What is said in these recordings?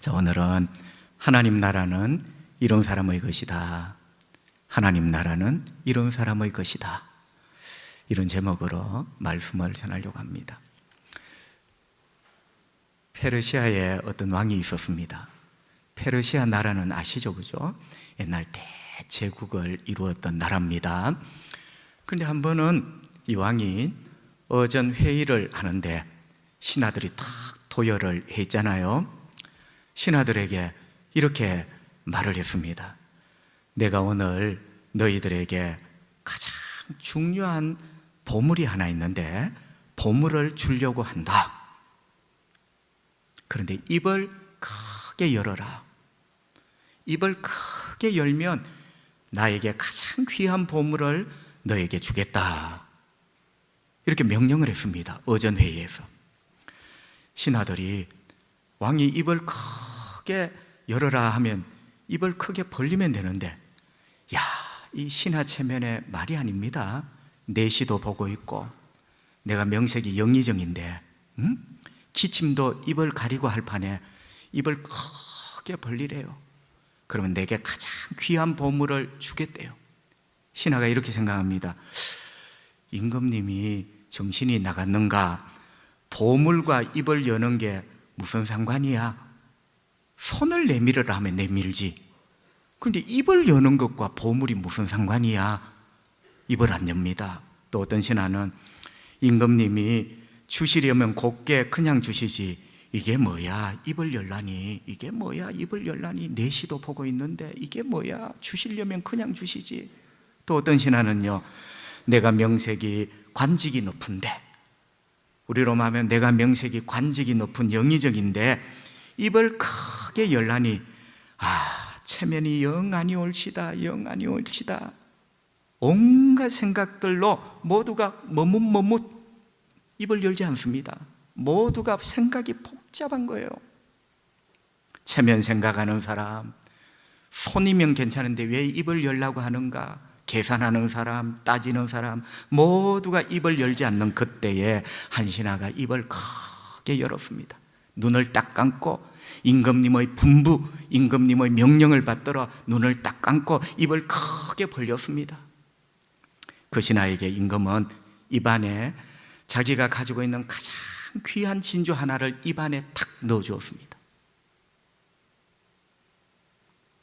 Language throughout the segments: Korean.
자, 오늘은 하나님 나라는 이런 사람의 것이다. 하나님 나라는 이런 사람의 것이다. 이런 제목으로 말씀을 전하려고 합니다. 페르시아에 어떤 왕이 있었습니다. 페르시아 나라는 아시죠? 그죠? 옛날 대제국을 이루었던 나라입니다. 그런데 한 번은 이 왕이 어전 회의를 하는데 신하들이 탁 도열을 했잖아요. 신하들에게 이렇게 말을 했습니다. 내가 오늘 너희들에게 가장 중요한 보물이 하나 있는데 보물을 주려고 한다. 그런데 입을 크게 열어라. 입을 크게 열면 나에게 가장 귀한 보물을 너에게 주겠다. 이렇게 명령을 했습니다. 어전회의에서. 신하들이 왕이 입을 크게 열어라 하면 입을 크게 벌리면 되는데, 야, 이 신하 체면의 말이 아닙니다. 내시도 보고 있고 내가 명색이 영의정인데 기침도 입을 가리고 할 판에 입을 크게 벌리래요. 그러면 내게 가장 귀한 보물을 주겠대요. 신하가 이렇게 생각합니다. 임금님이 정신이 나갔는가? 보물과 입을 여는 게 무슨 상관이야? 손을 내밀으라 하면 내밀지. 그런데 입을 여는 것과 보물이 무슨 상관이야? 입을 안 엽니다. 또 어떤 신하는 임금님이 주시려면 곱게 그냥 주시지, 이게 뭐야? 입을 열라니. 이게 뭐야? 입을 열라니. 내시도 보고 있는데 이게 뭐야? 주시려면 그냥 주시지. 또 어떤 신하는요, 내가 명색이 관직이 높은데, 우리로 말하면 내가 명색이 관직이 높은 영의정인데 입을 크게 열라니, 체면이 영안이 옳시다, 영안이 옳시다. 온갖 생각들로 모두가 머뭇머뭇 입을 열지 않습니다. 모두가 생각이 복잡한 거예요. 체면 생각하는 사람, 손이면 괜찮은데 왜 입을 열라고 하는가? 계산하는 사람, 따지는 사람, 모두가 입을 열지 않는 그때에 한 신하가 입을 크게 열었습니다. 눈을 딱 감고 임금님의 분부, 임금님의 명령을 받들어 눈을 딱 감고 입을 크게 벌렸습니다. 그 신하에게 임금은 입안에 자기가 가지고 있는 가장 귀한 진주 하나를 입안에 탁 넣어주었습니다.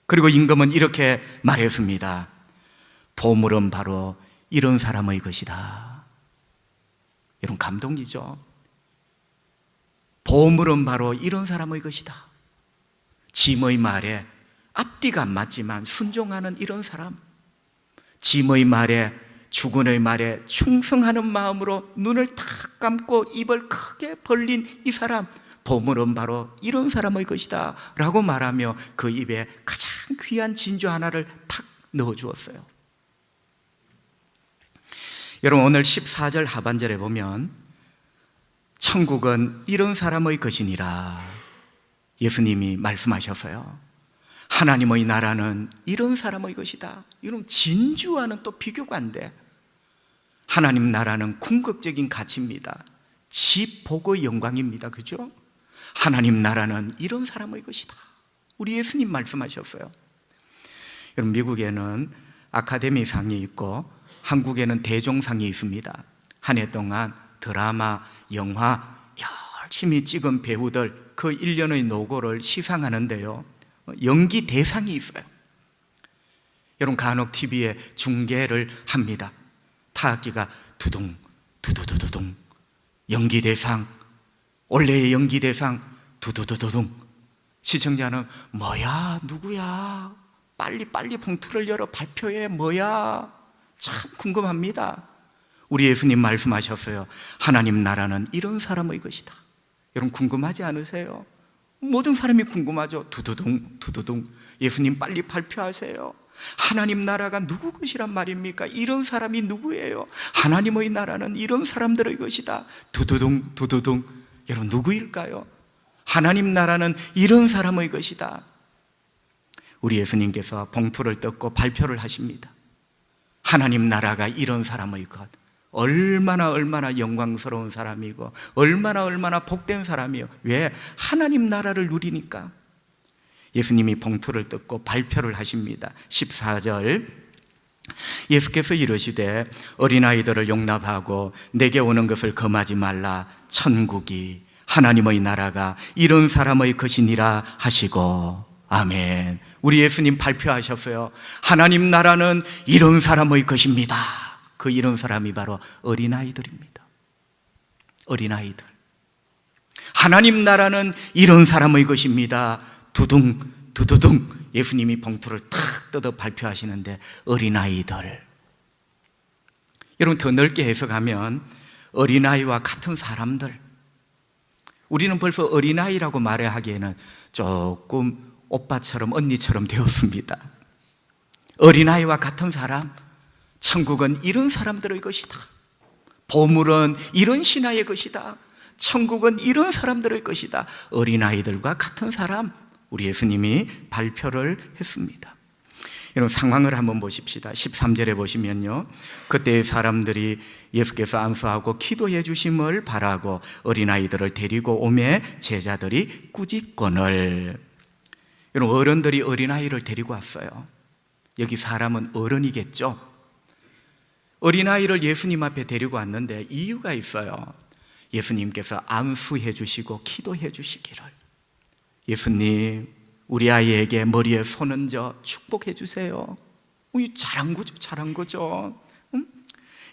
그리고 임금은 이렇게 말했습니다. 보물은 바로 이런 사람의 것이다. 이런 감동이죠. 보물은 바로 이런 사람의 것이다. 짐의 말에 앞뒤가 안 맞지만 순종하는 이런 사람, 짐의 말에, 주군의 말에 충성하는 마음으로 눈을 탁 감고 입을 크게 벌린 이 사람, 보물은 바로 이런 사람의 것이다 라고 말하며 그 입에 가장 귀한 진주 하나를 탁 넣어주었어요. 여러분, 오늘 14절 하반절에 보면 천국은 이런 사람의 것이니라 예수님이 말씀하셔서요, 하나님의 나라는 이런 사람의 것이다. 이런 진주와는 또 비교가 안 돼. 하나님 나라는 궁극적인 가치입니다. 집 보고 영광입니다. 그죠? 하나님 나라는 이런 사람의 것이다. 우리 예수님 말씀하셨어요. 여러분, 미국에는 아카데미상이 있고 한국에는 대종상이 있습니다. 한 해 동안 드라마, 영화 열심히 찍은 배우들 그 1년의 노고를 시상하는데요, 연기 대상이 있어요. 여러분, 간혹 TV에 중계를 합니다. 타악기가 두둥 두두두두둥, 연기 대상, 올해의 연기 대상 두두두두둥. 시청자는 뭐야, 누구야, 빨리 봉투를 열어 발표해, 뭐야. 참 궁금합니다. 우리 예수님 말씀하셨어요. 하나님 나라는 이런 사람의 것이다. 여러분, 궁금하지 않으세요? 모든 사람이 궁금하죠. 두두둥 두두둥. 예수님 빨리 발표하세요. 하나님 나라가 누구 것이란 말입니까? 이런 사람이 누구예요? 하나님의 나라는 이런 사람들의 것이다. 두두둥 두두둥. 여러분, 누구일까요? 하나님 나라는 이런 사람의 것이다. 우리 예수님께서 봉투를 뜯고 발표를 하십니다. 하나님 나라가 이런 사람의 것, 얼마나 영광스러운 사람이고 얼마나 복된 사람이요. 왜? 하나님 나라를 누리니까. 예수님이 봉투를 뜯고 발표를 하십니다. 14절, 예수께서 이르시되 어린아이들을 용납하고 내게 오는 것을 금하지 말라. 천국이 하나님의 나라가 이런 사람의 것이니라 하시고. 아멘. 우리 예수님 발표하셨어요. 하나님 나라는 이런 사람의 것입니다. 그 이런 사람이 바로 어린아이들입니다. 어린아이들. 하나님 나라는 이런 사람의 것입니다. 두둥 두두둥 예수님이 봉투를 탁 뜯어 발표하시는데 어린아이들. 여러분, 더 넓게 해석하면 어린아이와 같은 사람들. 우리는 벌써 어린아이라고 말하기에는 조금 오빠처럼 언니처럼 되었습니다. 어린아이와 같은 사람, 천국은 이런 사람들의 것이다. 보물은 이런 신하의 것이다. 천국은 이런 사람들의 것이다. 어린아이들과 같은 사람, 우리 예수님이 발표를 했습니다. 이런 상황을 한번 보십시다. 13절에 보시면요, 그때 사람들이 예수께서 안수하고 기도해 주심을 바라고 어린아이들을 데리고 오매 제자들이 꾸짖거늘. 여러분, 어른들이 어린아이를 데리고 왔어요. 여기 사람은 어른이겠죠. 어린아이를 예수님 앞에 데리고 왔는데 이유가 있어요. 예수님께서 안수해 주시고 기도해 주시기를, 예수님 우리 아이에게 머리에 손 얹어 축복해 주세요. 잘한 거죠.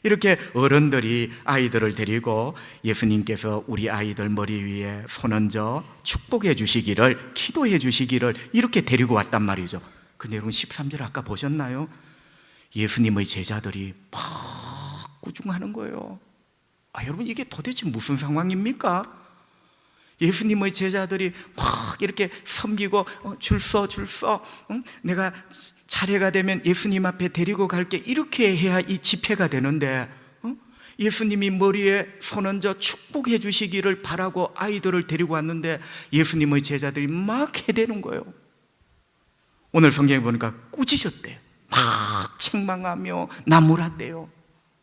이렇게 어른들이 아이들을 데리고 예수님께서 우리 아이들 머리 위에 손 얹어 축복해 주시기를, 기도해 주시기를 이렇게 데리고 왔단 말이죠. 근데 여러분, 13절 아까 보셨나요? 예수님의 제자들이 막 꾸중하는 거예요. 여러분, 이게 도대체 무슨 상황입니까? 예수님의 제자들이 막 이렇게 섬기고 줄 서 내가 차례가 되면 예수님 앞에 데리고 갈게, 이렇게 해야 이 집회가 되는데 예수님이 머리에 손 얹어 축복해 주시기를 바라고 아이들을 데리고 왔는데 예수님의 제자들이 막 해대는 거예요. 오늘 성경에 보니까 꾸짖었대요. 막 책망하며 나무랐대요.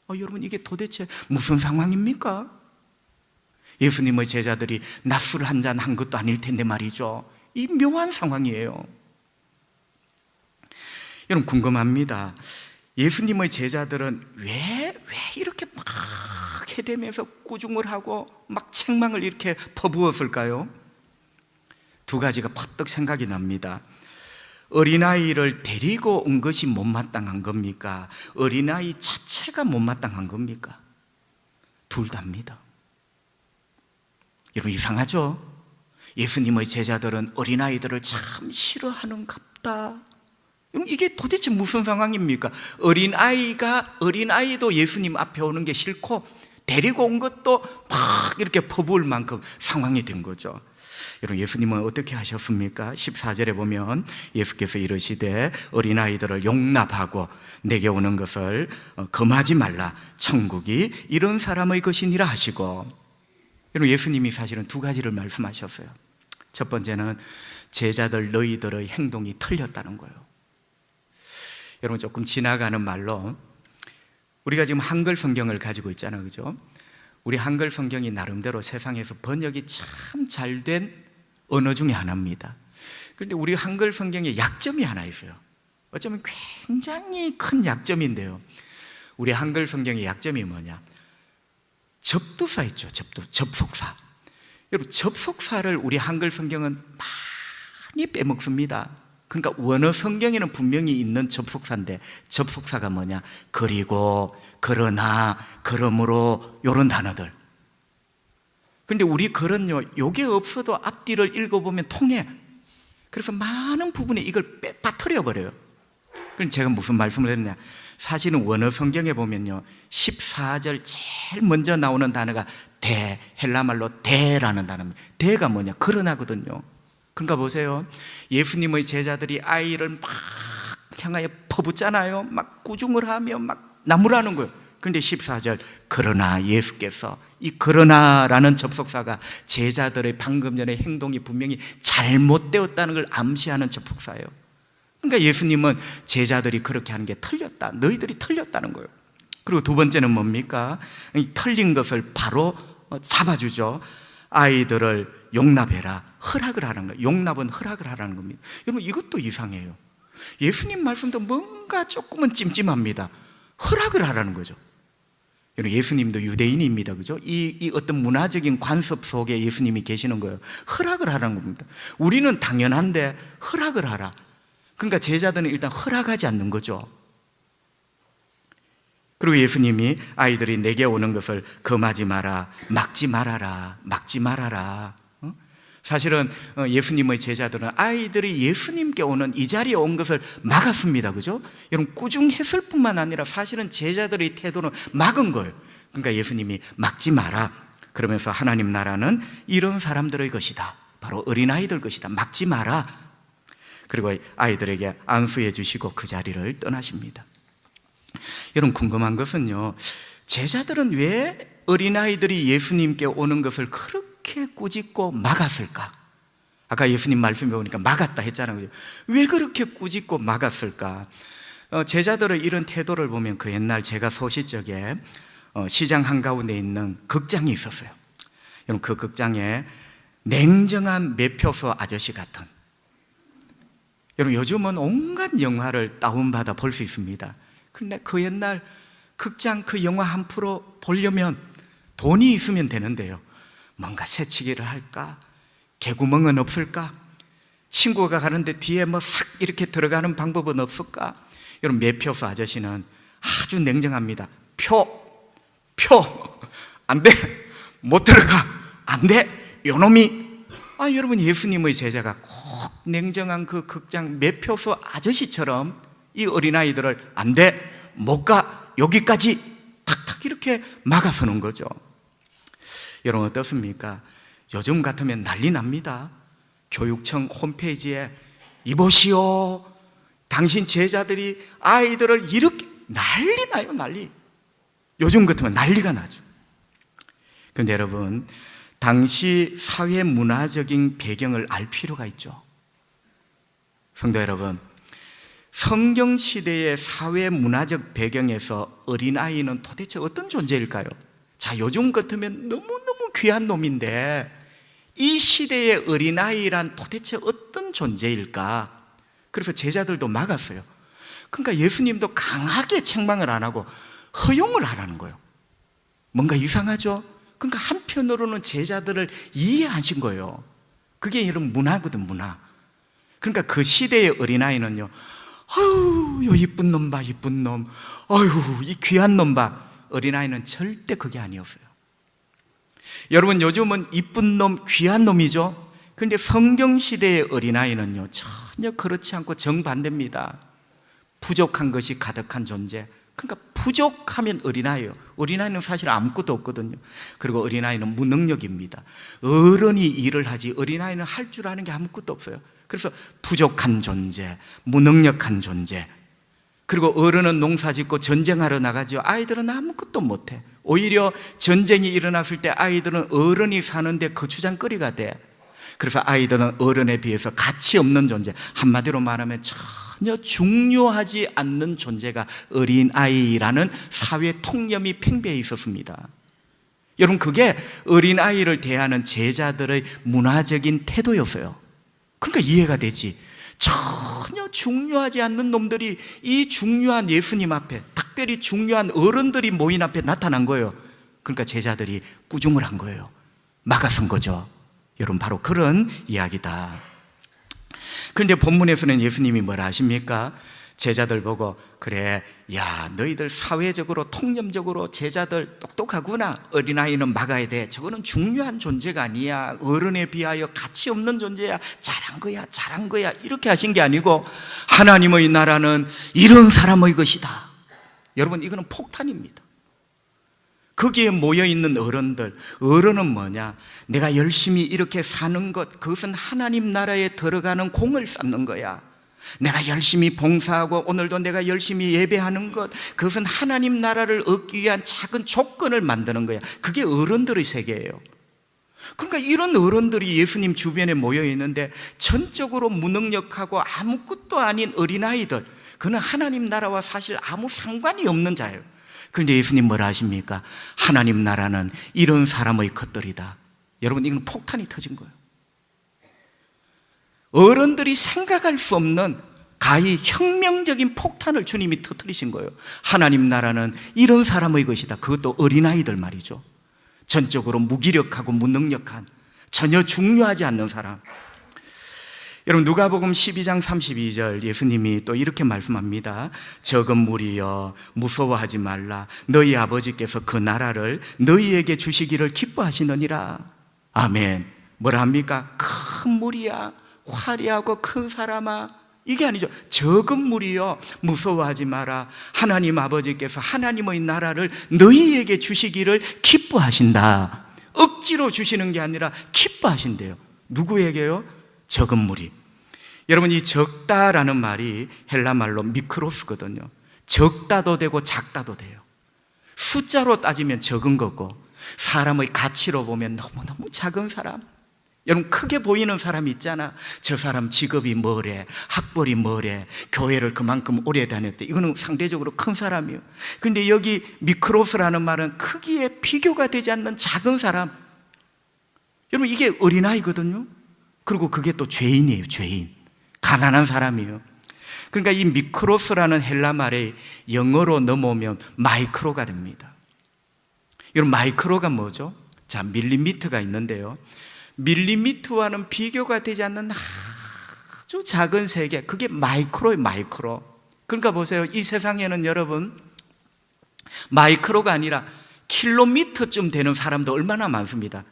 여러분, 이게 도대체 무슨 상황입니까? 예수님의 제자들이 낮술 한 잔 한 것도 아닐 텐데 말이죠. 이 묘한 상황이에요. 여러분, 궁금합니다. 예수님의 제자들은 왜 이렇게 막 해대면서 꾸중을 하고 막 책망을 이렇게 퍼부었을까요? 두 가지가 퍼뜩 생각이 납니다. 어린아이를 데리고 온 것이 못마땅한 겁니까? 어린아이 자체가 못마땅한 겁니까? 둘 다입니다. 여러분, 이상하죠? 예수님의 제자들은 어린아이들을 참 싫어하는갑다. 이게 도대체 무슨 상황입니까? 어린아이도 예수님 앞에 오는 게 싫고 데리고 온 것도 막 이렇게 퍼부을 만큼 상황이 된 거죠. 여러분, 예수님은 어떻게 하셨습니까? 14절에 보면 예수께서 이르시되 어린아이들을 용납하고 내게 오는 것을 금하지 말라. 천국이 이런 사람의 것이니라 하시고. 여러분, 예수님이 사실은 두 가지를 말씀하셨어요. 첫 번째는 제자들 너희들의 행동이 틀렸다는 거예요. 여러분, 조금 지나가는 말로 우리가 지금 한글 성경을 가지고 있잖아요, 그죠? 우리 한글 성경이 나름대로 세상에서 번역이 참 잘 된 언어 중에 하나입니다. 그런데 우리 한글 성경에 약점이 하나 있어요. 어쩌면 굉장히 큰 약점인데요, 우리 한글 성경의 약점이 뭐냐? 접두사 있죠. 접속사. 여러분, 접속사를 우리 한글 성경은 많이 빼먹습니다. 그러니까 원어 성경에는 분명히 있는 접속사인데, 접속사가 뭐냐? 그리고, 그러나, 그러므로, 이런 단어들. 근데 우리 글은요, 요게 없어도 앞뒤를 읽어보면 통해. 그래서 많은 부분에 이걸 빠뜨려 버려요. 그럼 제가 무슨 말씀을 했냐? 사실은 원어 성경에 보면요, 14절 제일 먼저 나오는 단어가 대, 헬라말로 대라는 단어입니다. 대가 뭐냐? 그러나거든요. 그러니까 보세요, 예수님의 제자들이 아이를 막 향하여 퍼붓잖아요. 막 꾸중을 하며 막 나무라는 거예요. 그런데 14절, 그러나 예수께서, 이 그러나라는 접속사가 제자들의 방금 전에 행동이 분명히 잘못되었다는 걸 암시하는 접속사예요. 그러니까 예수님은 제자들이 그렇게 하는 게 틀렸다, 너희들이 틀렸다는 거예요. 그리고 두 번째는 뭡니까? 이 틀린 것을 바로 잡아주죠. 아이들을 용납해라, 허락을 하라는 거예요. 용납은 허락을 하라는 겁니다. 여러분, 이것도 이상해요. 예수님 말씀도 뭔가 조금은 찜찜합니다. 허락을 하라는 거죠. 여러분, 예수님도 유대인입니다. 그죠? 이 어떤 문화적인 관습 속에 예수님이 계시는 거예요. 허락을 하라는 겁니다. 우리는 당연한데 허락을 하라. 그러니까 제자들은 일단 허락하지 않는 거죠. 그리고 예수님이 아이들이 내게 오는 것을 금하지 마라, 막지 말아라, 막지 말아라. 사실은 예수님의 제자들은 아이들이 예수님께 오는 이 자리에 온 것을 막았습니다. 그죠? 여러분, 꾸중했을 뿐만 아니라 사실은 제자들의 태도는 막은 거예요. 그러니까 예수님이 막지 마라, 그러면서 하나님 나라는 이런 사람들의 것이다, 바로 어린아이들 것이다, 막지 마라. 그리고 아이들에게 안수해 주시고 그 자리를 떠나십니다. 여러분, 궁금한 것은요, 제자들은 왜 어린아이들이 예수님께 오는 것을 그렇게 꾸짖고 막았을까? 아까 예수님 말씀에 보니까 막았다 했잖아요. 왜 그렇게 꾸짖고 막았을까? 제자들의 이런 태도를 보면 그 옛날 제가 소시적에 시장 한가운데 있는 극장이 있었어요. 여러분, 그 극장에 냉정한 매표소 아저씨 같은, 여러분, 요즘은 온갖 영화를 다운받아 볼 수 있습니다. 근데 그 옛날 극장 그 영화 한 프로 보려면 돈이 있으면 되는데요, 뭔가 새치기를 할까? 개구멍은 없을까? 친구가 가는데 뒤에 뭐 싹 이렇게 들어가는 방법은 없을까? 여러분, 매표소 아저씨는 아주 냉정합니다. 안 돼! 못 들어가! 안 돼! 요놈이! 여러분, 예수님의 제자가 꼭 냉정한 그 극장 매표소 아저씨처럼 이 어린아이들을 안 돼! 못 가! 여기까지! 탁탁 이렇게 막아서는 거죠. 여러분, 어떻습니까? 요즘 같으면 난리 납니다. 교육청 홈페이지에 이보시오, 당신 제자들이 아이들을 이렇게, 난리 나요, 난리. 요즘 같으면 난리가 나죠. 그런데 여러분, 당시 사회 문화적인 배경을 알 필요가 있죠. 성도 여러분, 성경 시대의 사회 문화적 배경에서 어린아이는 도대체 어떤 존재일까요? 자, 요즘 같으면 너무너무 귀한 놈인데 이 시대의 어린아이란 도대체 어떤 존재일까? 그래서 제자들도 막았어요. 그러니까 예수님도 강하게 책망을 안 하고 허용을 하라는 거예요. 뭔가 이상하죠? 그러니까 한편으로는 제자들을 이해하신 거예요. 그게 이런 문화거든, 문화. 그러니까 그 시대의 어린아이는요, 아유, 요 이쁜 놈 봐, 이쁜 놈. 아유, 이 귀한 놈 봐. 어린아이는 절대 그게 아니었어요. 여러분, 요즘은 이쁜 놈, 귀한 놈이죠. 그런데 성경시대의 어린아이는요, 전혀 그렇지 않고 정반대입니다. 부족한 것이 가득한 존재. 그러니까 부족하면 어린아이예요. 어린아이는 사실 아무것도 없거든요. 그리고 어린아이는 무능력입니다. 어른이 일을 하지 어린아이는 할 줄 아는 게 아무것도 없어요. 그래서 부족한 존재, 무능력한 존재. 그리고 어른은 농사짓고 전쟁하러 나가죠. 아이들은 아무것도 못해. 오히려 전쟁이 일어났을 때 아이들은 어른이 사는데 거추장거리가 돼. 그래서 아이들은 어른에 비해서 가치 없는 존재, 한마디로 말하면 전혀 중요하지 않는 존재가 어린아이라는 사회 통념이 팽배해 있었습니다. 여러분, 그게 어린아이를 대하는 제자들의 문화적인 태도였어요. 그러니까 이해가 되지. 전혀 중요하지 않는 놈들이 이 중요한 예수님 앞에, 특별히 중요한 어른들이 모인 앞에 나타난 거예요. 그러니까 제자들이 꾸중을 한 거예요. 막아선 거죠. 여러분, 바로 그런 이야기다. 그런데 본문에서는 예수님이 뭐라 하십니까? 제자들 보고, 그래, 야, 너희들 사회적으로 통념적으로 제자들 똑똑하구나. 어린아이는 막아야 돼. 저거는 중요한 존재가 아니야. 어른에 비하여 가치 없는 존재야. 잘한 거야. 이렇게 하신 게 아니고, 하나님의 나라는 이런 사람의 것이다. 여러분, 이거는 폭탄입니다. 거기에 모여있는 어른은 뭐냐? 내가 열심히 이렇게 사는 것, 그것은 하나님 나라에 들어가는 공을 쌓는 거야. 내가 열심히 봉사하고 오늘도 내가 열심히 예배하는 것, 그것은 하나님 나라를 얻기 위한 작은 조건을 만드는 거야. 그게 어른들의 세계예요. 그러니까 이런 어른들이 예수님 주변에 모여있는데 전적으로 무능력하고 아무것도 아닌 어린아이들, 그는 하나님 나라와 사실 아무 상관이 없는 자예요. 그런데 예수님 뭐라 하십니까? 하나님 나라는 이런 사람의 것들이다. 여러분, 이건 폭탄이 터진 거예요. 어른들이 생각할 수 없는 가히 혁명적인 폭탄을 주님이 터뜨리신 거예요. 하나님 나라는 이런 사람의 것이다. 그것도 어린아이들 말이죠. 전적으로 무기력하고 무능력한, 전혀 중요하지 않는 사람. 여러분, 누가복음 12장 32절 예수님이 또 이렇게 말씀합니다. 적은 무리여 무서워하지 말라. 너희 아버지께서 그 나라를 너희에게 주시기를 기뻐하시느니라. 아멘. 뭐라 합니까? 큰 무리야, 화려하고 큰 사람아, 이게 아니죠. 적은 무리여 무서워하지 마라. 하나님 아버지께서 하나님의 나라를 너희에게 주시기를 기뻐하신다. 억지로 주시는 게 아니라 기뻐하신대요. 누구에게요? 적은 무리. 여러분, 이 적다라는 말이 헬라 말로 미크로스거든요. 적다도 되고 작다도 돼요. 숫자로 따지면 적은 거고, 사람의 가치로 보면 너무너무 작은 사람. 여러분, 크게 보이는 사람이 있잖아. 저 사람 직업이 뭐래, 학벌이 뭐래, 교회를 그만큼 오래 다녔대. 이거는 상대적으로 큰 사람이에요. 그런데 여기 미크로스라는 말은 크기에 비교가 되지 않는 작은 사람. 여러분, 이게 어린아이거든요. 그리고 그게 또 죄인이에요. 죄인, 가난한 사람이에요. 그러니까 이 미크로스라는 헬라 말에 영어로 넘어오면 마이크로가 됩니다. 여러분, 마이크로가 뭐죠? 자, 밀리미터가 있는데요, 밀리미터와는 비교가 되지 않는 아주 작은 세계, 그게 마이크로예요. 마이크로. 그러니까 보세요, 이 세상에는 여러분 마이크로가 아니라 킬로미터쯤 되는 사람도 얼마나 많습니다.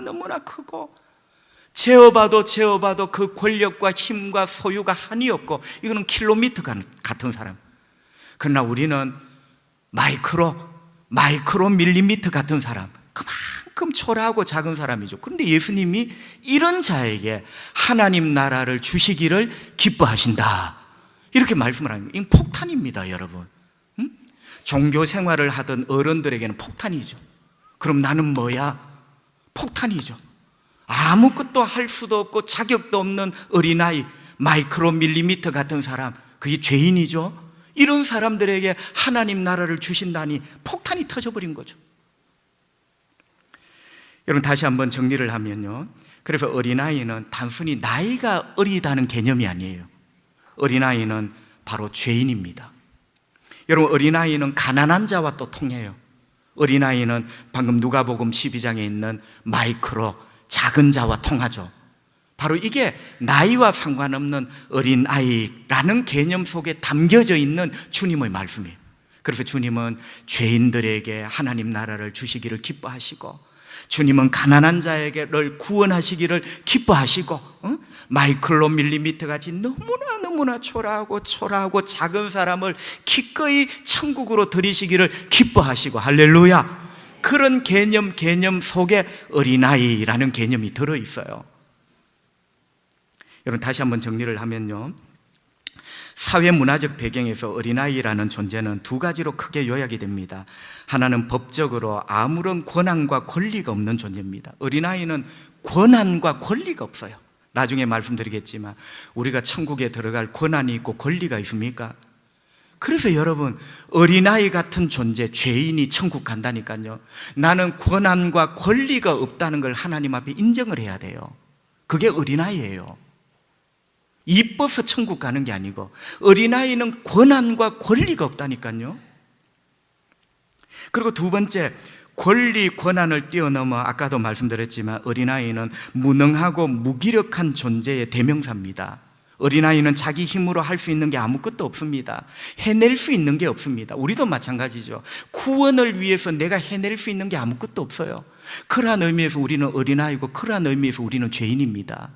너무나 크고 재어봐도 그 권력과 힘과 소유가 한이 없고, 이거는 킬로미터 같은 사람. 그러나 우리는 마이크로 밀리미터 같은 사람, 그만큼 초라하고 작은 사람이죠. 그런데 예수님이 이런 자에게 하나님 나라를 주시기를 기뻐하신다, 이렇게 말씀을 합니다. 이건 폭탄입니다, 여러분. 종교 생활을 하던 어른들에게는 폭탄이죠. 그럼 나는 뭐야? 폭탄이죠. 아무것도 할 수도 없고 자격도 없는 어린아이, 마이크로 밀리미터 같은 사람, 그게 죄인이죠. 이런 사람들에게 하나님 나라를 주신다니 폭탄이 터져버린 거죠. 여러분, 다시 한번 정리를 하면요, 그래서 어린아이는 단순히 나이가 어리다는 개념이 아니에요. 어린아이는 바로 죄인입니다. 여러분, 어린아이는 가난한 자와 또 통해요. 어린아이는 방금 누가복음 12장에 있는 마이크로, 작은 자와 통하죠. 바로 이게 나이와 상관없는 어린아이라는 개념 속에 담겨져 있는 주님의 말씀이에요. 그래서 주님은 죄인들에게 하나님 나라를 주시기를 기뻐하시고, 주님은 가난한 자에게를 구원하시기를 기뻐하시고, 마이크로 밀리미터 같이 너무나 초라하고 작은 사람을 기꺼이 천국으로 들이시기를 기뻐하시고, 할렐루야. 그런 개념 속에 어린아이라는 개념이 들어있어요. 여러분, 다시 한번 정리를 하면요, 사회문화적 배경에서 어린아이라는 존재는 두 가지로 크게 요약이 됩니다. 하나는 법적으로 아무런 권한과 권리가 없는 존재입니다. 어린아이는 권한과 권리가 없어요. 나중에 말씀드리겠지만 우리가 천국에 들어갈 권한이 있고 권리가 있습니까? 그래서 여러분, 어린아이 같은 존재, 죄인이 천국 간다니까요. 나는 권한과 권리가 없다는 걸 하나님 앞에 인정을 해야 돼요. 그게 어린아이예요. 이뻐서 천국 가는 게 아니고, 어린아이는 권한과 권리가 없다니까요. 그리고 두 번째, 권리, 권한을 뛰어넘어 아까도 말씀드렸지만 어린아이는 무능하고 무기력한 존재의 대명사입니다. 어린아이는 자기 힘으로 할 수 있는 게 아무것도 없습니다. 해낼 수 있는 게 없습니다. 우리도 마찬가지죠. 구원을 위해서 내가 해낼 수 있는 게 아무것도 없어요. 그러한 의미에서 우리는 어린아이고, 그러한 의미에서 우리는 죄인입니다.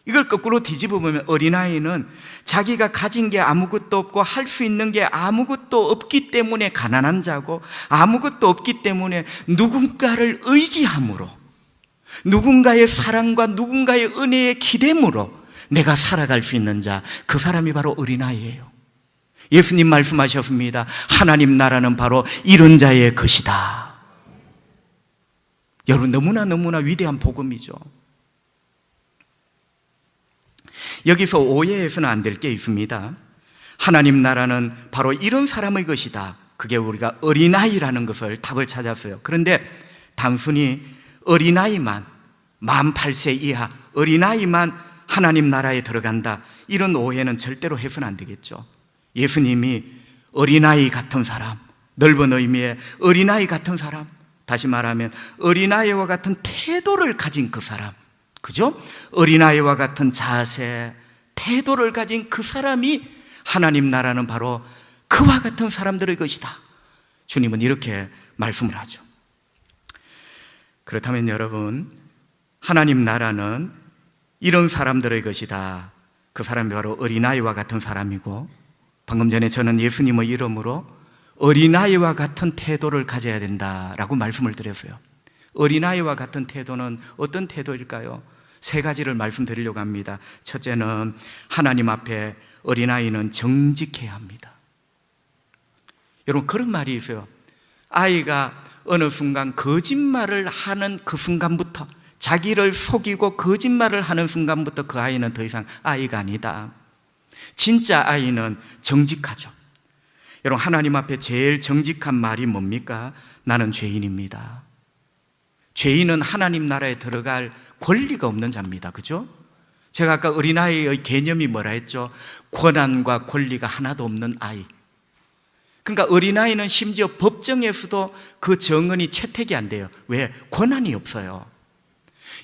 이걸 거꾸로 뒤집어 보면 어린아이는 자기가 가진 게 아무것도 없고 할 수 있는 게 아무것도 없기 때문에 가난한 자고, 아무것도 없기 때문에 누군가를 의지함으로, 누군가의 사랑과 누군가의 은혜의 기대므로 내가 살아갈 수 있는 자, 그 사람이 바로 어린아이예요. 예수님 말씀하셨습니다. 하나님 나라는 바로 이런 자의 것이다. 여러분, 너무나 위대한 복음이죠. 여기서 오해해서는 안 될 게 있습니다. 하나님 나라는 바로 이런 사람의 것이다. 그게 우리가 어린아이라는 것을 답을 찾았어요. 그런데 단순히 어린아이만, 만 8세 이하 어린아이만 하나님 나라에 들어간다, 이런 오해는 절대로 해서는 안 되겠죠. 예수님이 어린아이 같은 사람, 넓은 의미의 어린아이 같은 사람, 다시 말하면 어린아이와 같은 태도를 가진 그 사람, 그죠? 어린아이와 같은 자세, 태도를 가진 그 사람이 하나님 나라는 바로 그와 같은 사람들의 것이다. 주님은 이렇게 말씀을 하죠. 그렇다면 여러분, 하나님 나라는 이런 사람들의 것이다. 그 사람이 바로 어린아이와 같은 사람이고, 방금 전에 저는 예수님의 이름으로 어린아이와 같은 태도를 가져야 된다라고 말씀을 드렸어요. 어린아이와 같은 태도는 어떤 태도일까요? 세 가지를 말씀드리려고 합니다. 첫째는 하나님 앞에 어린아이는 정직해야 합니다. 여러분, 그런 말이 있어요. 아이가 어느 순간 거짓말을 하는 그 순간부터, 자기를 속이고 거짓말을 하는 순간부터 그 아이는 더 이상 아이가 아니다. 진짜 아이는 정직하죠. 여러분, 하나님 앞에 제일 정직한 말이 뭡니까? 나는 죄인입니다. 죄인은 하나님 나라에 들어갈 권리가 없는 자입니다. 그죠? 제가 아까 어린아이의 개념이 뭐라 했죠? 권한과 권리가 하나도 없는 아이. 그러니까 어린아이는 심지어 법정에서도 그 정언이 채택이 안 돼요. 왜? 권한이 없어요.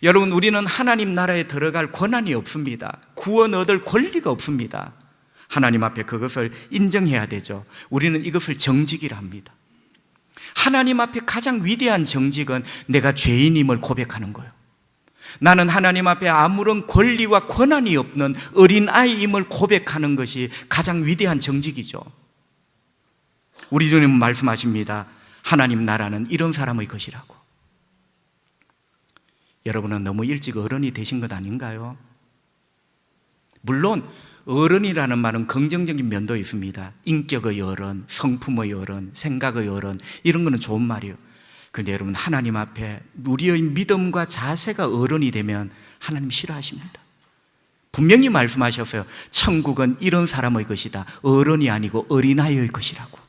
여러분, 우리는 하나님 나라에 들어갈 권한이 없습니다. 구원 얻을 권리가 없습니다. 하나님 앞에 그것을 인정해야 되죠. 우리는 이것을 정직이라 합니다. 하나님 앞에 가장 위대한 정직은 내가 죄인임을 고백하는 거예요. 나는 하나님 앞에 아무런 권리와 권한이 없는 어린아이임을 고백하는 것이 가장 위대한 정직이죠. 우리 주님은 말씀하십니다. 하나님 나라는 이런 사람의 것이라고. 여러분은 너무 일찍 어른이 되신 것 아닌가요? 물론 어른이라는 말은 긍정적인 면도 있습니다. 인격의 어른, 성품의 어른, 생각의 어른, 이런 거는 좋은 말이에요. 그런데 여러분, 하나님 앞에 우리의 믿음과 자세가 어른이 되면 하나님 싫어하십니다. 분명히 말씀하셨어요. 천국은 이런 사람의 것이다. 어른이 아니고 어린아이의 것이라고.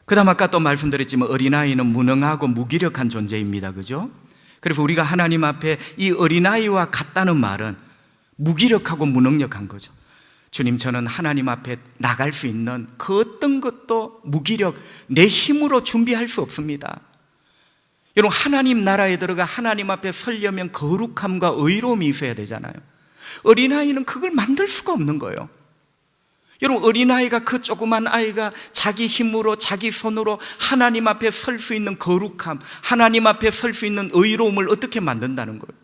그 다음 아까 또 말씀드렸지만 어린아이는 무능하고 무기력한 존재입니다. 그죠? 그래서 우리가 하나님 앞에 이 어린아이와 같다는 말은 무기력하고 무능력한 거죠. 주님, 저는 하나님 앞에 나갈 수 있는 그 어떤 것도 무기력, 내 힘으로 준비할 수 없습니다. 여러분, 하나님 나라에 들어가 하나님 앞에 서려면 거룩함과 의로움이 있어야 되잖아요. 어린아이는 그걸 만들 수가 없는 거예요. 여러분, 어린아이가, 그 조그만 아이가 자기 힘으로, 자기 손으로 하나님 앞에 설 수 있는 거룩함, 하나님 앞에 설 수 있는 의로움을 어떻게 만든다는 거예요?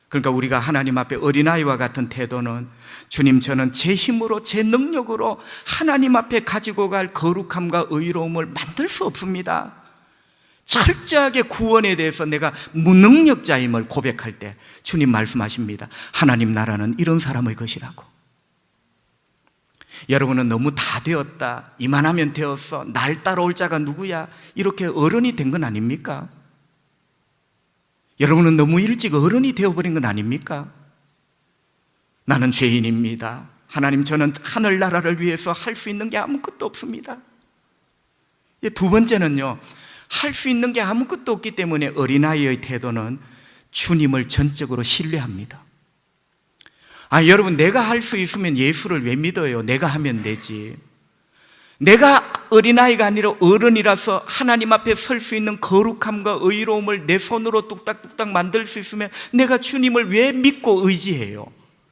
그러니까 우리가 하나님 앞에 어린아이와 같은 태도는, 주님, 저는 제 힘으로, 제 능력으로 하나님 앞에 가지고 갈 거룩함과 의로움을 만들 수 없습니다. 철저하게 구원에 대해서 내가 무능력자임을 고백할 때 주님 말씀하십니다. 하나님 나라는 이런 사람의 것이라고. 여러분은 너무 다 되었다, 이만하면 되었어, 날 따라올 자가 누구야, 이렇게 어른이 된 건 아닙니까? 여러분은 너무 일찍 어른이 되어버린 건 아닙니까? 나는 죄인입니다. 하나님, 저는 하늘나라를 위해서 할 수 있는 게 아무것도 없습니다. 두 번째는요, 할 수 있는 게 아무것도 없기 때문에 어린아이의 태도는 주님을 전적으로 신뢰합니다. 여러분, 내가 할 수 있으면 예수를 왜 믿어요? 내가 하면 되지. 내가 어린아이가 아니라 어른이라서 하나님 앞에 설 수 있는 거룩함과 의로움을 내 손으로 뚝딱뚝딱 만들 수 있으면 내가 주님을 왜 믿고 의지해요?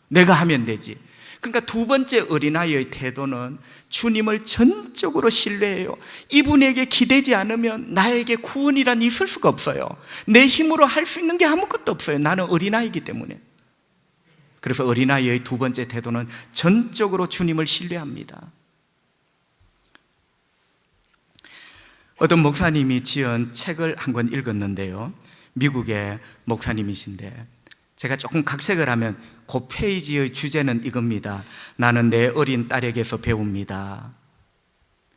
내가 하면 되지. 그러니까 두 번째 어린아이의 태도는 주님을 전적으로 신뢰해요. 이분에게 기대지 않으면 나에게 구원이란 있을 수가 없어요. 내 힘으로 할 수 있는 게 아무것도 없어요. 나는 어린아이이기 때문에. 그래서 어린아이의 두 번째 태도는 전적으로 주님을 신뢰합니다. 어떤 목사님이 지은 책을 한 권 읽었는데요, 미국의 목사님이신데 제가 조금 각색을 하면 그 페이지의 주제는 이겁니다. 나는 내 어린 딸에게서 배웁니다.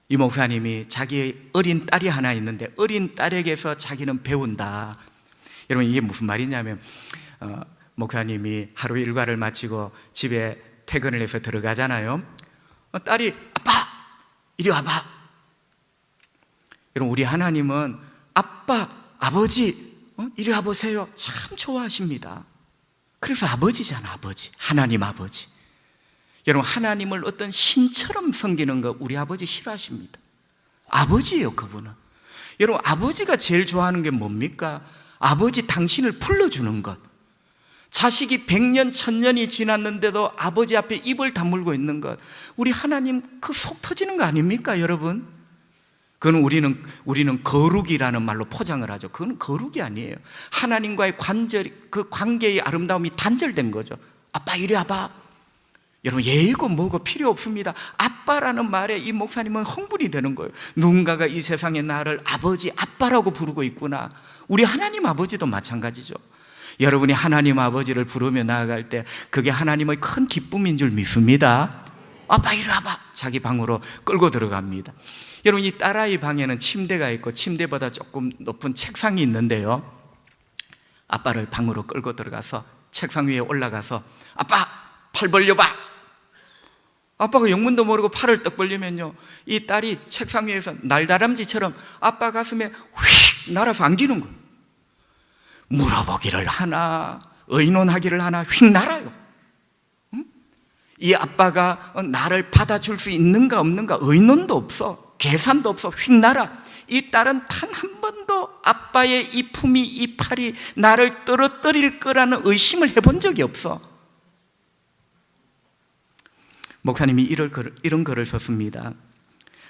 이 목사님이 자기 어린 딸이 하나 있는데 어린 딸에게서 자기는 배운다. 여러분, 이게 무슨 말이냐면 목사님이 하루 일과를 마치고 집에 퇴근을 해서 들어가잖아요. 딸이 아빠 이리 와봐. 여러분, 우리 하나님은 아빠, 아버지, 이리 와보세요 참 좋아하십니다. 그래서 아버지잖아, 아버지. 하나님 아버지. 여러분, 하나님을 어떤 신처럼 섬기는 거 우리 아버지 싫어하십니다. 아버지예요, 그분은. 여러분, 아버지가 제일 좋아하는 게 뭡니까? 아버지 당신을 불러주는 것. 자식이 100년, 1000년이 지났는데도 아버지 앞에 입을 다물고 있는 것. 우리 하나님 그 속 터지는 거 아닙니까, 여러분? 그건 우리는 거룩이라는 말로 포장을 하죠. 그건 거룩이 아니에요. 하나님과의 그 관계의 아름다움이 단절된 거죠. 아빠 이리 와봐. 여러분, 예의고 뭐고 필요 없습니다. 아빠라는 말에 이 목사님은 흥분이 되는 거예요. 누군가가 이 세상에 나를 아버지, 아빠라고 부르고 있구나. 우리 하나님 아버지도 마찬가지죠. 여러분이 하나님 아버지를 부르며 나아갈 때 그게 하나님의 큰 기쁨인 줄 믿습니다. 아빠 이리 와봐. 자기 방으로 끌고 들어갑니다. 여러분, 이 딸아이 방에는 침대가 있고 침대보다 조금 높은 책상이 있는데요, 아빠를 방으로 끌고 들어가서 책상 위에 올라가서 아빠 팔 벌려봐. 아빠가 영문도 모르고 팔을 떡 벌리면요, 이 딸이 책상 위에서 날다람쥐처럼 아빠 가슴에 휙 날아서 안기는 거예요. 물어보기를 하나 의논하기를 하나 휙 날아요. 이 아빠가 나를 받아줄 수 있는가 없는가 의논도 없어, 계산도 없어, 휙 날아. 이 딸은 단 한 번도 아빠의 이 품이, 이 팔이 나를 떨어뜨릴 거라는 의심을 해본 적이 없어. 목사님이 이런 글을 썼습니다.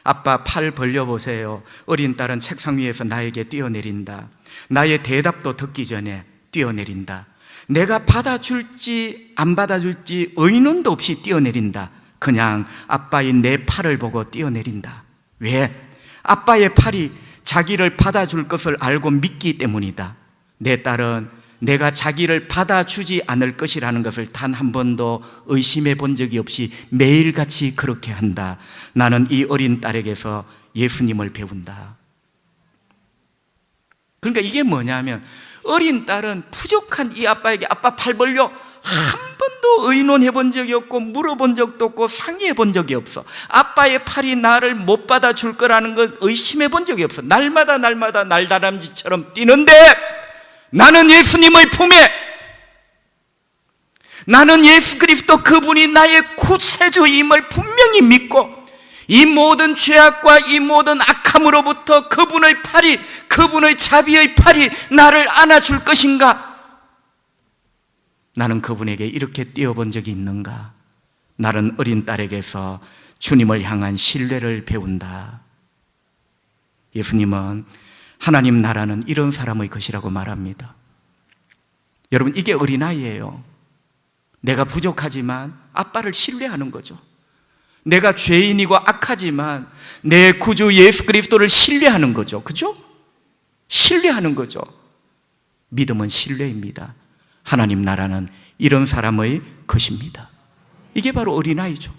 아빠 팔 벌려보세요. 어린 딸은 책상 위에서 나에게 뛰어내린다. 나의 대답도 듣기 전에 뛰어내린다. 내가 받아줄지 안 받아줄지 의논도 없이 뛰어내린다. 그냥 아빠의 내 팔을 보고 뛰어내린다. 왜? 아빠의 팔이 자기를 받아줄 것을 알고 믿기 때문이다. 내 딸은 내가 자기를 받아주지 않을 것이라는 것을 단 한 번도 의심해 본 적이 없이 매일같이 그렇게 한다. 나는 이 어린 딸에게서 예수님을 배운다. 그러니까 이게 뭐냐면, 어린 딸은 부족한 이 아빠에게 아빠 팔 벌려 한 번도 의논해 본 적이 없고 물어본 적도 없고 상의해 본 적이 없어. 아빠의 팔이 나를 못 받아줄 거라는 건 의심해 본 적이 없어. 날마다 날다람쥐처럼 뛰는데 나는 예수님의 품에, 나는 예수 그리스도 그분이 나의 구세주임을 분명히 믿고 이 모든 죄악과 이 모든 악함으로부터 그분의 팔이, 그분의 자비의 팔이 나를 안아줄 것인가? 나는 그분에게 이렇게 뛰어본 적이 있는가? 나는 어린 딸에게서 주님을 향한 신뢰를 배운다. 예수님은 하나님 나라는 이런 사람의 것이라고 말합니다. 여러분, 이게 어린아이예요. 내가 부족하지만 아빠를 신뢰하는 거죠. 내가 죄인이고 악하지만 내 구주 예수 그리스도를 신뢰하는 거죠. 그죠? 신뢰하는 거죠. 믿음은 신뢰입니다. 하나님 나라는 이런 사람의 것입니다. 이게 바로 어린아이죠.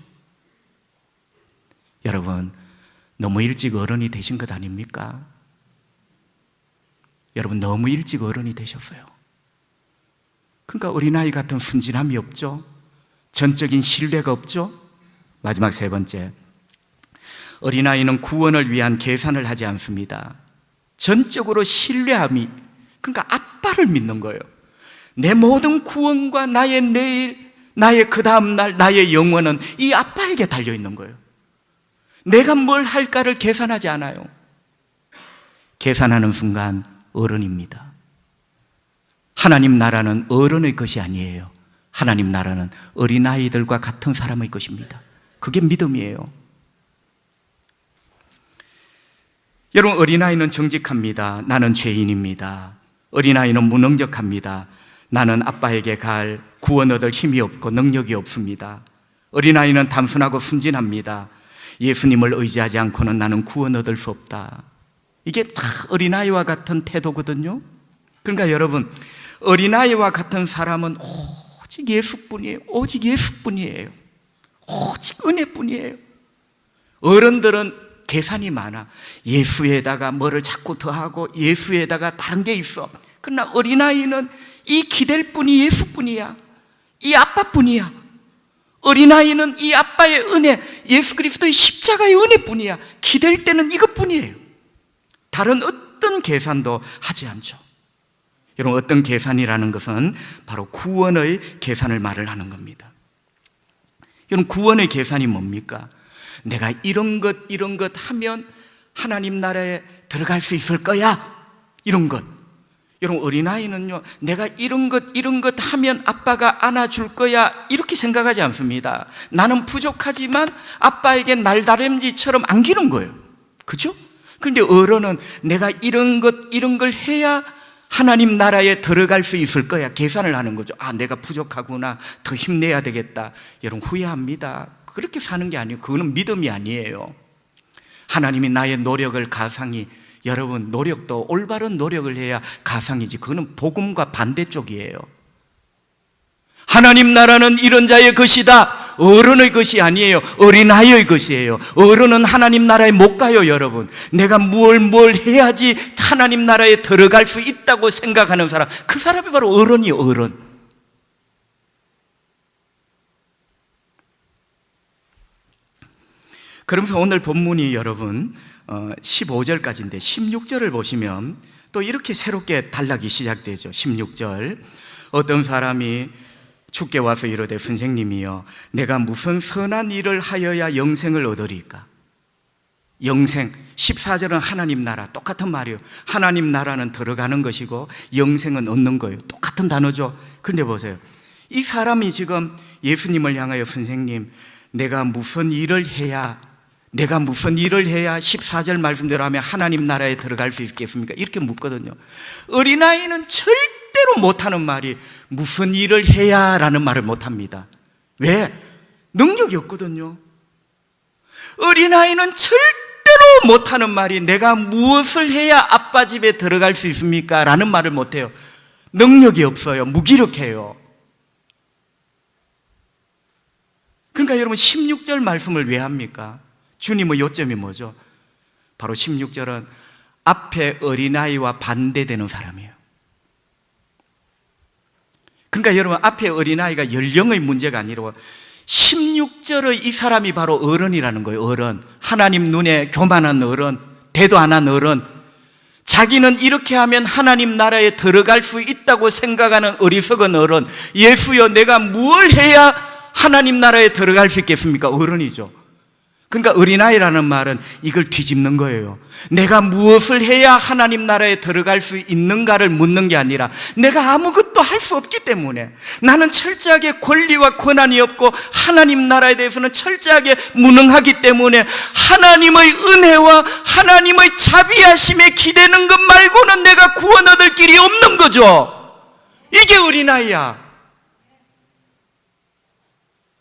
여러분, 너무 일찍 어른이 되신 것 아닙니까? 여러분, 너무 일찍 어른이 되셨어요. 그러니까 어린아이 같은 순진함이 없죠. 전적인 신뢰가 없죠. 마지막 세 번째, 어린아이는 구원을 위한 계산을 하지 않습니다. 전적으로 신뢰함이, 그러니까 아빠를 믿는 거예요. 내 모든 구원과 나의 내일, 나의 그 다음날, 나의 영혼은 이 아빠에게 달려있는 거예요. 내가 뭘 할까를 계산하지 않아요. 계산하는 순간 어른입니다. 하나님 나라는 어른의 것이 아니에요. 하나님 나라는 어린아이들과 같은 사람의 것입니다. 그게 믿음이에요. 여러분, 어린아이는 정직합니다. 나는 죄인입니다. 어린아이는 무능력합니다. 나는 아빠에게 갈 구원 얻을 힘이 없고 능력이 없습니다. 어린아이는 단순하고 순진합니다. 예수님을 의지하지 않고는 나는 구원 얻을 수 없다. 이게 다 어린아이와 같은 태도거든요. 그러니까 여러분, 어린아이와 같은 사람은 오직 예수뿐이에요. 오직 예수뿐이에요. 오직 은혜뿐이에요. 어른들은 계산이 많아. 예수에다가 뭐를 자꾸 더하고 예수에다가 다른 게 있어. 그러나 어린아이는 이 기댈 분이 예수뿐이야. 이 아빠뿐이야. 어린아이는 이 아빠의 은혜, 예수 그리스도의 십자가의 은혜뿐이야. 기댈 때는 이것뿐이에요. 다른 어떤 계산도 하지 않죠. 여러분, 어떤 계산이라는 것은 바로 구원의 계산을 말을 하는 겁니다. 여러분, 구원의 계산이 뭡니까? 내가 이런 것 하면 하나님 나라에 들어갈 수 있을 거야, 이런 것. 여러분, 어린아이는요, 내가 이런 것 하면 아빠가 안아줄 거야, 이렇게 생각하지 않습니다. 나는 부족하지만 아빠에게 날다람쥐처럼 안기는 거예요. 그죠? 그런데 어른은 내가 이런 걸 해야 하나님 나라에 들어갈 수 있을 거야, 계산을 하는 거죠. 아, 내가 부족하구나, 더 힘내야 되겠다. 여러분, 후회합니다. 그렇게 사는 게 아니에요. 그거는 믿음이 아니에요. 하나님이 나의 노력을 가상히, 여러분, 노력도 올바른 노력을 해야 가상이지, 그거는 복음과 반대쪽이에요. 하나님 나라는 이런 자의 것이다, 어른의 것이 아니에요. 어린아이의 것이에요. 어른은 하나님 나라에 못 가요. 여러분, 내가 뭘 해야지 하나님 나라에 들어갈 수 있다고 생각하는 사람, 그 사람이 바로 어른이에요. 어른. 그러면서 오늘 본문이 여러분 15절까지인데 16절을 보시면 또 이렇게 새롭게 단락이 시작되죠. 16절, 어떤 사람이 주께 와서 이르되 선생님이여, 내가 무슨 선한 일을 하여야 영생을 얻으리까? 영생, 14절은 하나님 나라, 똑같은 말이에요. 하나님 나라는 들어가는 것이고 영생은 얻는 거예요. 똑같은 단어죠. 그런데 보세요, 이 사람이 지금 예수님을 향하여 선생님, 내가 무슨 일을 해야 14절 말씀대로 하면 하나님 나라에 들어갈 수 있겠습니까? 이렇게 묻거든요. 어린아이는 절대로 못하는 말이 무슨 일을 해야 라는 말을 못합니다. 왜? 능력이 없거든요. 어린아이는 절대로 못하는 말이 내가 무엇을 해야 아빠 집에 들어갈 수 있습니까? 라는 말을 못해요. 능력이 없어요. 무기력해요. 그러니까 여러분, 16절 말씀을 왜 합니까? 주님의 요점이 뭐죠? 바로 16절은 앞에 어린아이와 반대되는 사람이에요. 그러니까 여러분, 앞에 어린아이가 연령의 문제가 아니라 16절의 이 사람이 바로 어른이라는 거예요. 어른, 하나님 눈에 교만한 어른, 대도 안 한 어른, 자기는 이렇게 하면 하나님 나라에 들어갈 수 있다고 생각하는 어리석은 어른. 예수여, 내가 뭘 해야 하나님 나라에 들어갈 수 있겠습니까? 어른이죠. 그러니까 어린아이라는 말은 이걸 뒤집는 거예요. 내가 무엇을 해야 하나님 나라에 들어갈 수 있는가를 묻는 게 아니라 내가 아무것도 할 수 없기 때문에, 나는 철저하게 권리와 권한이 없고 하나님 나라에 대해서는 철저하게 무능하기 때문에 하나님의 은혜와 하나님의 자비하심에 기대는 것 말고는 내가 구원 얻을 길이 없는 거죠. 이게 어린아이야.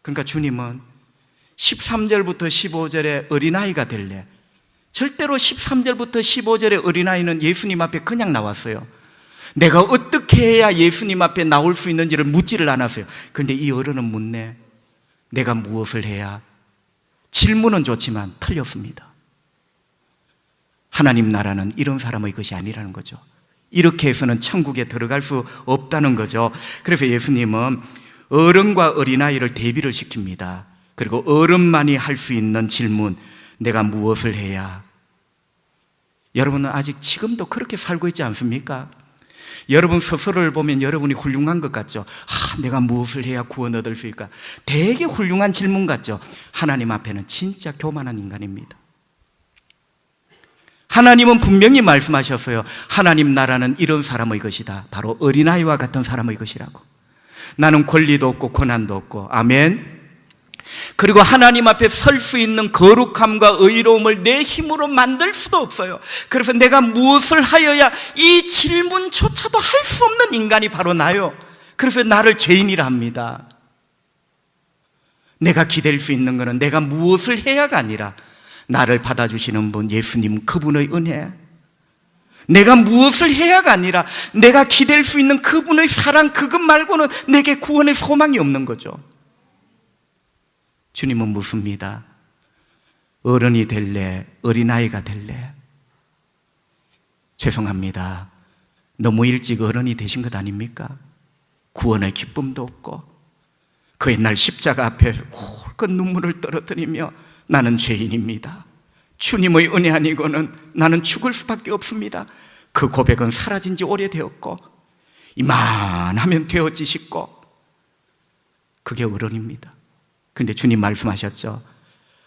그러니까 주님은 13절부터 15절에 어린아이가 될래? 절대로 13절부터 15절의 어린아이는 예수님 앞에 그냥 나왔어요. 내가 어떻게 해야 예수님 앞에 나올 수 있는지를 묻지를 않았어요. 그런데 이 어른은 묻네. 내가 무엇을 해야? 질문은 좋지만 틀렸습니다. 하나님 나라는 이런 사람의 것이 아니라는 거죠. 이렇게 해서는 천국에 들어갈 수 없다는 거죠. 그래서 예수님은 어른과 어린아이를 대비를 시킵니다. 그리고 어른만이 할 수 있는 질문, 내가 무엇을 해야? 여러분은 아직 지금도 그렇게 살고 있지 않습니까? 여러분 스스로를 보면 여러분이 훌륭한 것 같죠? 내가 무엇을 해야 구원 얻을 수 있을까? 되게 훌륭한 질문 같죠? 하나님 앞에는 진짜 교만한 인간입니다. 하나님은 분명히 말씀하셨어요. 하나님 나라는 이런 사람의 것이다. 바로 어린아이와 같은 사람의 것이라고. 나는 권리도 없고 권한도 없고, 아멘. 그리고 하나님 앞에 설 수 있는 거룩함과 의로움을 내 힘으로 만들 수도 없어요. 그래서 내가 무엇을 하여야, 이 질문조차도 할 수 없는 인간이 바로 나요. 그래서 나를 죄인이라 합니다. 내가 기댈 수 있는 것은 내가 무엇을 해야가 아니라 나를 받아주시는 분, 예수님, 그분의 은혜, 내가 무엇을 해야가 아니라 내가 기댈 수 있는 그분의 사랑, 그것 말고는 내게 구원의 소망이 없는 거죠. 주님은 묻습니다. 어른이 될래? 어린아이가 될래? 죄송합니다. 너무 일찍 어른이 되신 것 아닙니까? 구원의 기쁨도 없고 그 옛날 십자가 앞에 홀끗 눈물을 떨어뜨리며 나는 죄인입니다, 주님의 은혜 아니고는 나는 죽을 수밖에 없습니다. 그 고백은 사라진 지 오래되었고 이만하면 되어지시고 그게 어른입니다. 그런데 주님 말씀하셨죠.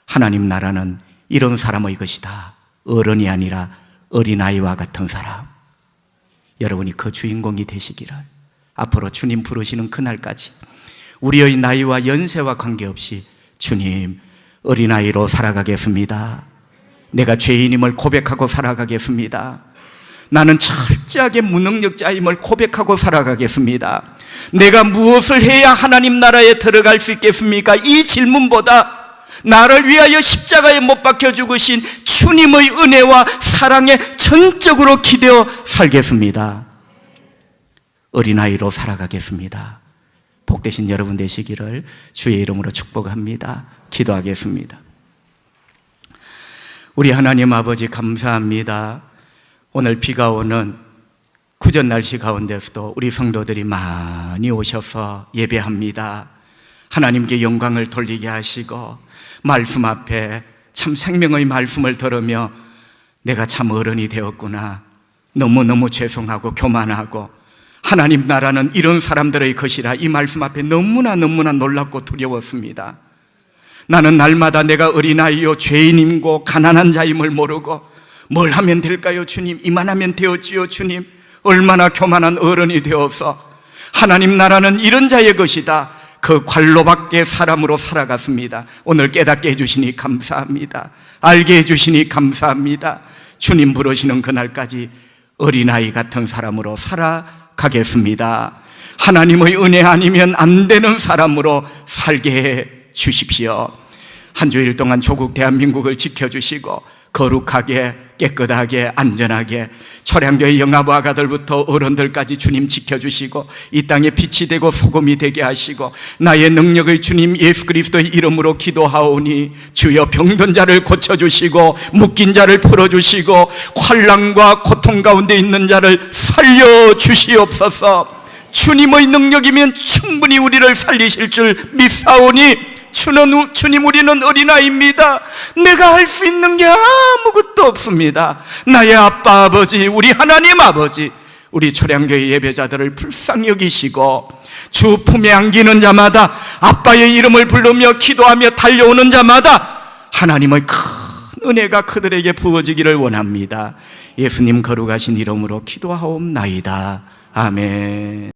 하나님 나라는 이런 사람의 것이다. 어른이 아니라 어린아이와 같은 사람. 여러분이 그 주인공이 되시기를, 앞으로 주님 부르시는 그날까지 우리의 나이와 연세와 관계없이 주님, 어린아이로 살아가겠습니다. 내가 죄인임을 고백하고 살아가겠습니다. 나는 철저하게 무능력자임을 고백하고 살아가겠습니다. 내가 무엇을 해야 하나님 나라에 들어갈 수 있겠습니까? 이 질문보다 나를 위하여 십자가에 못 박혀 죽으신 주님의 은혜와 사랑에 전적으로 기대어 살겠습니다. 어린아이로 살아가겠습니다. 복되신 여러분 되시기를 주의 이름으로 축복합니다. 기도하겠습니다. 우리 하나님 아버지 감사합니다. 오늘 비가 오는 구전 날씨 가운데서도 우리 성도들이 많이 오셔서 예배합니다. 하나님께 영광을 돌리게 하시고 말씀 앞에 참 생명의 말씀을 들으며 내가 참 어른이 되었구나, 너무너무 죄송하고 교만하고 하나님 나라는 이런 사람들의 것이라 이 말씀 앞에 너무나 놀랍고 두려웠습니다. 나는 날마다 내가 어린아이요 죄인임고 가난한 자임을 모르고 뭘 하면 될까요 주님? 이만하면 되었지요 주님? 얼마나 교만한 어른이 되어서 하나님 나라는 이런 자의 것이다, 그 관로밖에 사람으로 살아갔습니다. 오늘 깨닫게 해주시니 감사합니다. 알게 해주시니 감사합니다. 주님 부르시는 그날까지 어린아이 같은 사람으로 살아가겠습니다. 하나님의 은혜 아니면 안 되는 사람으로 살게 해 주십시오. 한 주일 동안 조국 대한민국을 지켜주시고 거룩하게 깨끗하게 안전하게 초량교회 영아부 아가들부터 어른들까지 주님 지켜주시고 이 땅에 빛이 되고 소금이 되게 하시고 나의 능력의 주님 예수 그리스도의 이름으로 기도하오니 주여 병든 자를 고쳐주시고 묶인 자를 풀어주시고 환난과 고통 가운데 있는 자를 살려주시옵소서. 주님의 능력이면 충분히 우리를 살리실 줄 믿사오니 주님 우리는 어린아이입니다. 내가 할 수 있는 게 아무것도 없습니다. 나의 아빠 아버지 우리 하나님 아버지 우리 초량교회 예배자들을 불쌍히 여기시고 주 품에 안기는 자마다 아빠의 이름을 부르며 기도하며 달려오는 자마다 하나님의 큰 은혜가 그들에게 부어지기를 원합니다. 예수님 거룩하신 이름으로 기도하옵나이다. 아멘.